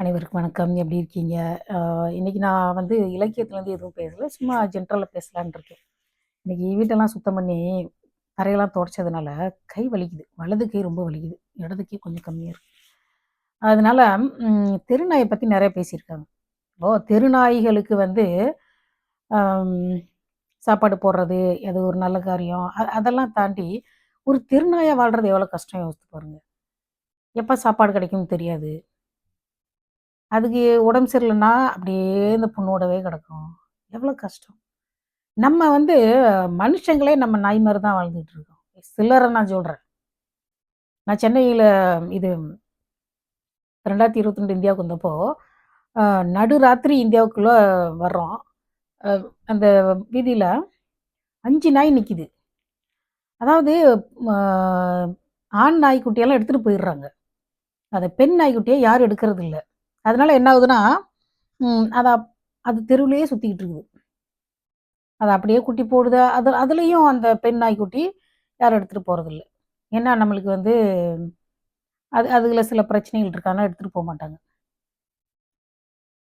அனைவருக்கும் வணக்கம். எப்படி இருக்கீங்க? அ இன்னைக்கு நான் வந்து இலக்கியத்துலேருந்து எதுவும் பேசல. சும்மா ஜென்ரலா பேசலான்னு இருக்கேன். இன்னைக்கு வீட்டெல்லாம் சுத்தம் பண்ணி, தரையெல்லாம் துடைச்சதுனால கை வலிக்குது. வலது கை ரொம்ப வலிக்குது. இடது கை கொஞ்சம் கம்மியா இருக்கு. அதனால தெருநாய பத்தி நெறைய பேசியிருக்காங்க. இப்போ தெருநாய்களுக்கு வந்து அம் சாப்பாடு போடுறது, அது ஒரு நல்ல காரியம். அதெல்லாம் தாண்டி, ஒரு தெருநாயா வாழ்றது எவ்வளோ கஷ்டம் யோசித்து பாருங்க. எப்ப சாப்பாடு கிடைக்கும்னு தெரியாது. அதுக்கு உடம்பு சரியில்லன்னா, அப்படியே இந்த புண்ணோடவே கிடக்கும். எவ்வளோ கஷ்டம். நம்ம வந்து மனுஷங்களே நம்ம நாய் மாரி தான் வாழ்ந்துட்டு இருக்கோம். சிலர நான் சொல்றேன். நான் சென்னையில இது 2022 இந்தியாவுக்கு வந்தப்போ, அ நடுராத்திரி இந்தியாவுக்குள்ள வர்றோம். அ அந்த வீதியில 5 நாய் நிக்குது. அதாவது ம ஆண் நாய்க்குட்டியெல்லாம் எடுத்துட்டு போயிடுறாங்க. அத பெண் நாய்க்குட்டிய யாரும் எடுக்கறதில்ல. அதனால என்ன ஆகுதுன்னா, அத அது தெருவுலயே சுத்திக்கிட்டு இருக்குது. அத அப்படியே குட்டி போடுது. அதுலயும் அந்த பெண் நாய்க்குட்டி யாரும் எடுத்துட்டு போறதில்ல. ஏன்னா நம்மளுக்கு வந்து அதுல சில பிரச்சனைகள் இருக்கு. அதனால எடுத்துட்டு போமாட்டாங்க.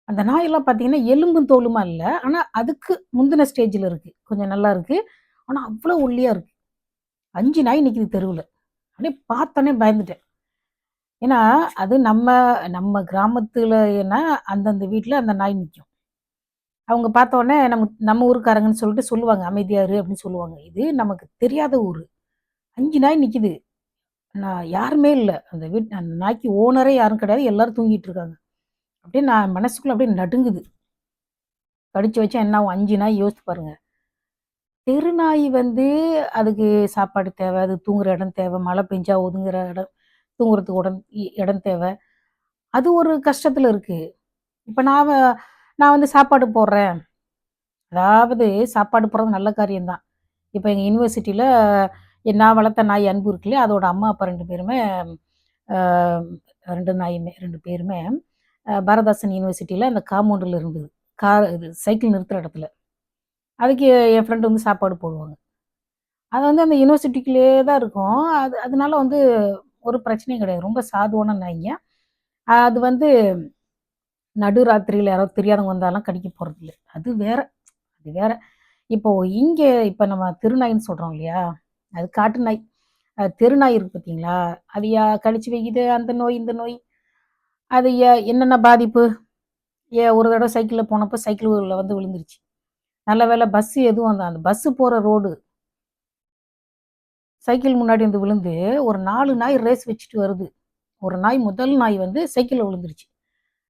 அந்த நாயெல்லாம் பார்த்தீங்கன்னா, எலும்பும் தோலுமா இல்ல. ஆனா அதுக்கு முந்தின ஸ்டேஜ்ல இருக்கு. கொஞ்சம் நல்லா இருக்கு. ஆனா அவ்ளோ ஒல்லியா இருக்கு. 5 நாய் நிக்குது தெருவுல. அப்படியே பார்த்தோனே பயந்துட்டேன். ஏன்னா, அது நம்ம நம்ம கிராமத்துலனா அந்தந்த வீட்ல அந்த நாய் நிக்கும். அவங்க பார்த்தோனே நம்ம நம்ம ஊர்க்காரங்கன்னு சொல்லிட்டு சொல்லுவாங்க. "அமைதியா இரு" அப்படின்னு சொல்லுவாங்க. இது நமக்கு தெரியாத ஊரு. 5 நாய் நிக்குது. நான் யாருமே இல்ல. அந்த நாய்க்கு ஓனரே யாரும் கிடையாது. எல்லாரும் தூங்கிட்டு இருக்காங்க. அப்படியே நான் மனசுக்குள்ள அப்படியே நடுங்குது. கடிச்சு வச்சா என்ன ஆகும்? 5 நாய் யோசிச்சு பாருங்க. தெரு நாய் வந்து அதுக்கு சாப்பாடு தேவ, அது தூங்குற இடம் தேவ, மழை பெஞ்சா ஒதுங்குற இடம், தூங்குறதுக்கு இடம் தேவ. அது ஒரு கஷ்டத்துல இருக்கு. இப்ப நான் வந்து சாப்பாடு போடுறேன். அதாவது சாப்பாடு போடுறது நல்ல காரியம் தான். இப்ப எங்க யுனிவர்சிட்டில நான் வளர்த்த நாய் அன்பு இருக்கு இல்லையா? அதோட அம்மா, அப்பா 2 பேருமே அ 2 நாயுமே 2 பேருமே பாரதிதாசன் யுனிவர்சிட்டில அந்த காம்பவுண்டுல இருந்தது. இது சைக்கிள் நிறுத்துற இடத்துல. அதுக்கு என் ஃப்ரெண்ட் வந்து சாப்பாடு போடுவாங்க. அது வந்து அந்த யுனிவர்சிட்டிக்குள்ளேயே தான் இருக்கும். அதனால வந்து ஒரு பிரச்சனையும் கிடையாது. ரொம்ப சாதுவான நாய்ங்க. அது வந்து நடுராத்திரியில யாராவது தெரியாதவங்க வந்தாலாம் கடிக்க போறதில்ல. அது வேற. அது வேற. இப்போ இங்க இப்ப நம்ம தெருநாய்ன்னு சொல்றோம் இல்லையா? அது காட்டு நாய். தெரு நாய் இருக்கு பார்த்தீங்களா? அது கடிச்சு வைக்குது, அந்த நோய், இந்த நோய். அது என்னென்ன பாதிப்பு? ஒரு தடவ சைக்கிள்ல போனப்போ சைக்கிள்ல வந்து விழுந்துருச்சு. நல்ல வேளை பஸ் எதுவும் அந்த பஸ் போற ரோடு. சைக்கிள் முன்னாடி வந்து விழுந்து, ஒரு 4 நாய் ரேஸ் வச்சுட்டு வருது. ஒரு நாய் முதல் நாய் வந்து சைக்கிள்ல விழுந்துருச்சு.